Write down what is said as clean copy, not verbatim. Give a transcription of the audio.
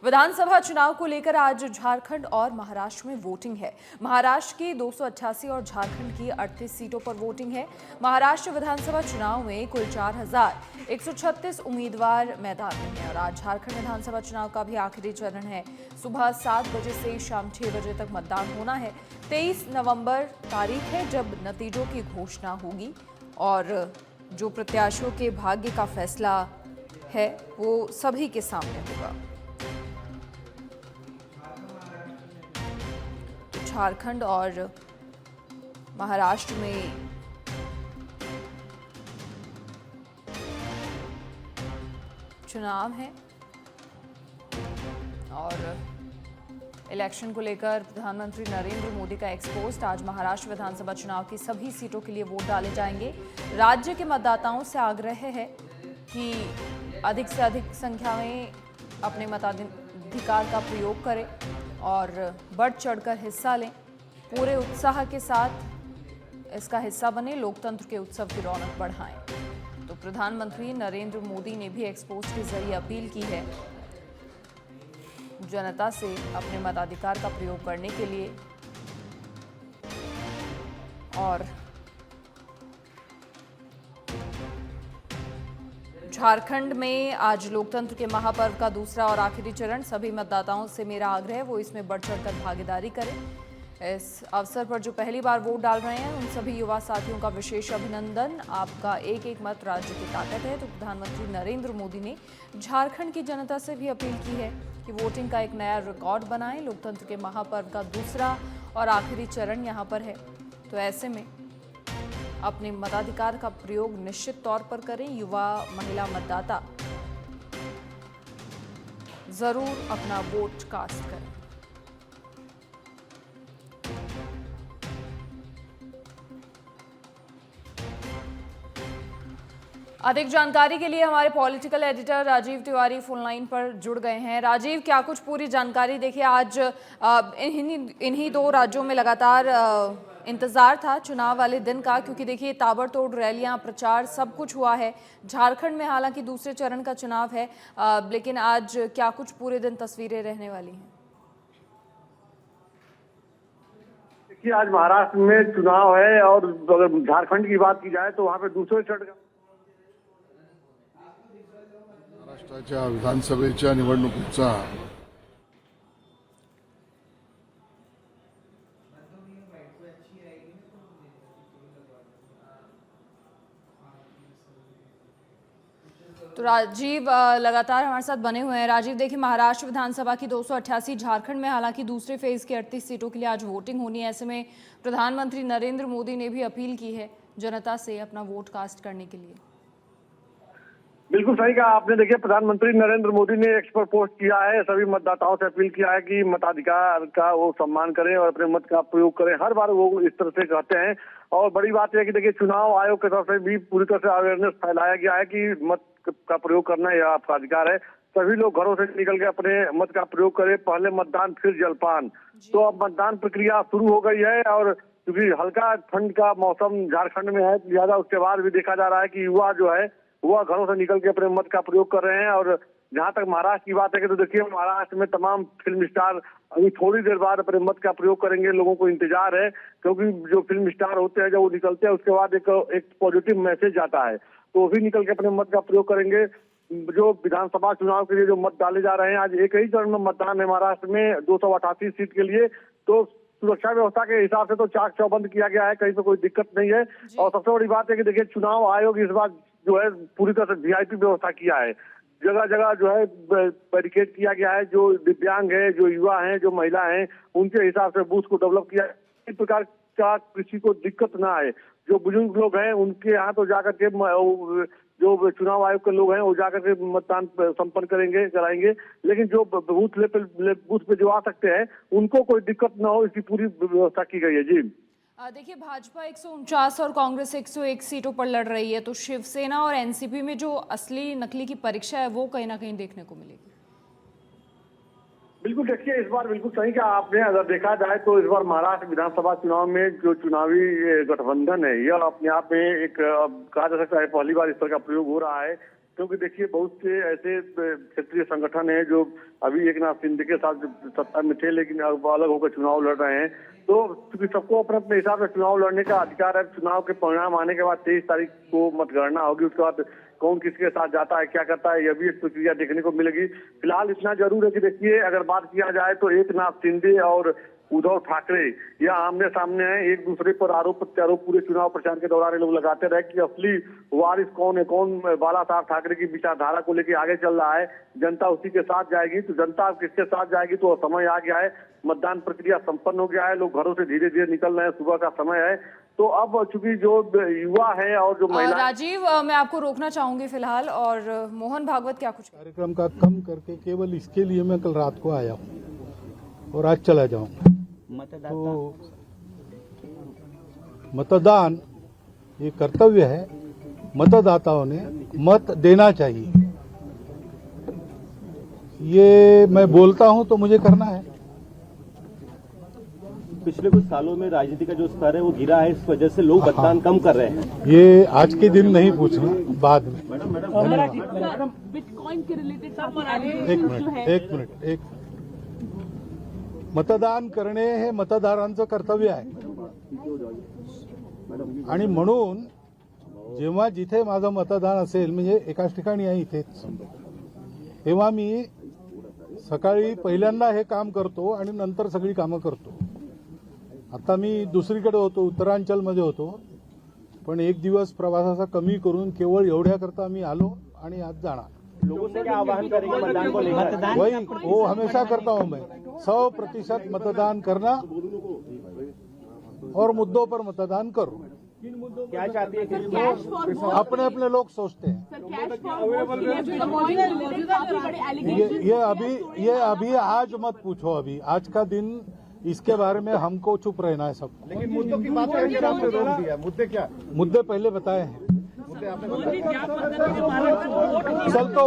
विधानसभा चुनाव को लेकर आज झारखंड और महाराष्ट्र में वोटिंग है। महाराष्ट्र की 288 और झारखंड की 38 सीटों पर वोटिंग है। महाराष्ट्र विधानसभा चुनाव में कुल 4136 उम्मीदवार मैदान में हैं और आज झारखंड विधानसभा चुनाव का भी आखिरी चरण है। सुबह 7 बजे से शाम 6 बजे तक मतदान होना है। 23 नवंबर तारीख है जब नतीजों की घोषणा होगी और जो प्रत्याशियों के भाग्य का फैसला है वो सभी के सामने होगा। झारखंड और महाराष्ट्र में चुनाव है और इलेक्शन को लेकर प्रधानमंत्री नरेंद्र मोदी का एक्सपोस्ट। आज महाराष्ट्र विधानसभा चुनाव की सभी सीटों के लिए वोट डाले जाएंगे। राज्य के मतदाताओं से आग्रह है कि अधिक से अधिक संख्या में अपने मताधिकार का प्रयोग करें और बढ़ चढ़कर हिस्सा लें। पूरे उत्साह के साथ इसका हिस्सा बने, लोकतंत्र के उत्सव की रौनक बढ़ाएं। तो प्रधानमंत्री नरेंद्र मोदी ने भी एक्सपोस्ट के जरिए अपील की है जनता से अपने मताधिकार का प्रयोग करने के लिए। और झारखंड में आज लोकतंत्र के महापर्व का दूसरा और आखिरी चरण। सभी मतदाताओं से मेरा आग्रह है वो इसमें बढ़ चढ़कर भागीदारी करें। इस अवसर पर जो पहली बार वोट डाल रहे हैं उन सभी युवा साथियों का विशेष अभिनंदन। आपका एक एक मत राज्य की ताकत है। तो प्रधानमंत्री नरेंद्र मोदी ने झारखंड की जनता से भी अपील की है कि वोटिंग का एक नया रिकॉर्ड बनाएं। लोकतंत्र के महापर्व का दूसरा और आखिरी चरण यहाँ पर है, तो ऐसे में अपने मताधिकार का प्रयोग निश्चित तौर पर करें। युवा महिला मतदाता जरूर अपना वोट कास्ट करें। अधिक जानकारी के लिए हमारे political editor Rajiv Tiwari phone line पर जुड़ गए हैं। राजीव, क्या कुछ पूरी जानकारी? देखिए, आज इन्हीं दो राज्यों में लगातार इंतजार था चुनाव वाले दिन का, क्योंकि देखिए ताबड़तोड़ रैलियां, प्रचार सब कुछ हुआ है। झारखंड में हालांकि दूसरे चरण का चुनाव है, लेकिन आज क्या कुछ पूरे दिन तस्वीरें रहने वाली हैं? देखिए, आज महाराष्ट्र में चुनाव है और अगर झारखंड की बात की जाए तो वहाँ पे दूसरे चरण का महाराष्ट्राच्या विधानसभेच्या निवडणुकीचा तो राजीव लगातार हमारे साथ बने हुए हैं। राजीव, देखिए महाराष्ट्र विधानसभा की 288, झारखंड में हालांकि दूसरे फेज की 38 सीटों के लिए आज वोटिंग होनी है। ऐसे में प्रधानमंत्री नरेंद्र मोदी ने भी अपील की है जनता से अपना वोट कास्ट करने के लिए। बिल्कुल सही कहा आपने। देखिए, प्रधानमंत्री नरेंद्र मोदी ने एक्स पर पोस्ट किया है, सभी मतदाताओं से अपील किया है कि मताधिकार का वो सम्मान करें और अपने मत का प्रयोग करें। हर बार वो इस तरह से कहते हैं और बड़ी बात यह है कि देखिए चुनाव आयोग की तरफ से भी पूरी तरह से अवेयरनेस फैलाया गया है कि मत का प्रयोग करना यह आपका अधिकार है। सभी लोग घरों से निकल के अपने मत का प्रयोग करें। पहले मतदान फिर जलपान। तो अब मतदान प्रक्रिया शुरू हो गई है और क्योंकि हल्का ठंड का मौसम झारखंड में है, लिहाजा उसके बाद भी देखा जा रहा है कि युवा जो है वह घरों से निकल के अपने मत का प्रयोग कर रहे हैं। और जहां तक महाराष्ट्र की बात है कि तो देखिए महाराष्ट्र में तमाम फिल्म स्टार अभी थोड़ी देर बाद अपने मत का प्रयोग करेंगे। लोगों को इंतजार है क्योंकि जो फिल्म स्टार होते हैं जब वो निकलते हैं उसके बाद एक पॉजिटिव मैसेज आता है, तो वो भी निकल के अपने मत का प्रयोग करेंगे। जो विधानसभा चुनाव के लिए जो मत डाले जा रहे हैं, आज एक ही चरण में मतदान है महाराष्ट्र में 288 सीट के लिए। तो सुरक्षा व्यवस्था के हिसाब से तो चाक चौबंद किया गया है, कहीं पे कोई दिक्कत नहीं है। और सबसे बड़ी बात है कि देखिए चुनाव आयोग इस बार जो है पूरी तरह से वीआईपी व्यवस्था किया है। जगह जगह जो है बैरिकेड किया गया है। जो दिव्यांग है, जो युवा हैं, जो महिला हैं, उनके हिसाब से बूथ को डेवलप किया है। इस प्रकार का किसी को दिक्कत ना आए। जो बुजुर्ग लोग हैं उनके यहाँ तो जाकर के जो चुनाव आयोग के लोग हैं वो जाकर के मतदान संपन्न कराएंगे, लेकिन जो बूथ पे जो आ सकते हैं उनको कोई दिक्कत ना हो, इसकी पूरी व्यवस्था की गई है। जी देखिए, भाजपा 149 और कांग्रेस 101 सीटों पर लड़ रही है, तो शिवसेना और एनसीपी में जो असली नकली की परीक्षा है वो कहीं ना कहीं देखने को मिलेगी। बिल्कुल, देखिए इस बार बिल्कुल सही कहा आपने। अगर देखा जाए तो इस बार महाराष्ट्र विधानसभा चुनाव में जो चुनावी गठबंधन है यह अपने आप में एक कहा जा सकता है पहली बार इस तरह का प्रयोग हो रहा है। क्योंकि देखिए बहुत से ऐसे क्षेत्रीय संगठन हैं जो अभी एकनाथ शिंदे के साथ सत्ता में थे, लेकिन अब अलग होकर चुनाव लड़ रहे हैं। तो क्योंकि सबको अपने अपने हिसाब से चुनाव लड़ने का अधिकार है। चुनाव के परिणाम आने के बाद 23 तारीख को मतगणना होगी, उसके बाद कौन किसके साथ जाता है, क्या करता है, यह भी एक प्रक्रिया देखने को मिलेगी। फिलहाल इतना जरूर है कि देखिए, अगर बात किया जाए तो एकनाथ शिंदे और उद्धव ठाकरे यह आमने सामने हैं। एक दूसरे पर आरोप प्रत्यारोप पूरे चुनाव प्रचार के दौरान ये लोग लगाते रहे कि असली वारिस कौन है, कौन बाला साहब ठाकरे की विचारधारा को लेकर आगे चल रहा है, जनता उसी के साथ जाएगी। तो जनता अब किसके साथ जाएगी, तो समय आ गया है। मतदान प्रक्रिया संपन्न हो गया है, लोग घरों से धीरे धीरे निकल रहे हैं, सुबह का समय है। तो अब चूंकि जो युवा है और जो महिला, राजीव, मैं आपको रोकना चाहूंगी फिलहाल। और मोहन भागवत, क्या कुछ कार्यक्रम का कम करके केवल इसके लिए मैं कल रात को आया हूँ और आज चला जाऊंगा। तो मतदान ये कर्तव्य है, मतदाताओं ने मत देना चाहिए। ये मैं बोलता हूं तो मुझे करना है। पिछले कुछ सालों में राजनीति का जो स्तर है वो गिरा है, इस वजह से लोग मतदान कम कर रहे हैं। ये आज के दिन नहीं पूछना, बाद में। बिटकॉइन के रिलेटेड एक मिनिट मतदान करणे हे मतदारांचं कर्तव्य आहे आणि म्हणून जेव्हा जिथे माझं मतदान असेल, म्हणजे एकाच ठिकाणी आहे इथेच, तेव्हा मी सकाळी पहिल्यांदा हे काम करतो आणि नंतर सगळी कामं करतो। आता मी दुसरीकडे होतो, उत्तरांचलमध्ये होतो, पण एक दिवस प्रवासाचा कमी करून केवळ एवढ्याकरता मी आलो आणि आज जाणार। लोगों से क्या आह्वान करेंगे मतदान को लेकर? वही वो हमेशा करता हूं मैं, 100% मतदान करना और मुद्दों पर मतदान करो। क्या चाहती है? अपने अपने लोग सोचते हैं। ये अभी आज मत पूछो। अभी आज का दिन, इसके बारे में हमको चुप रहना है सबको। लेकिन मुद्दों की बात करके आपने रोक दिया। मुद्दे क्या? मुद्दे पहले बताए हैं। चलतो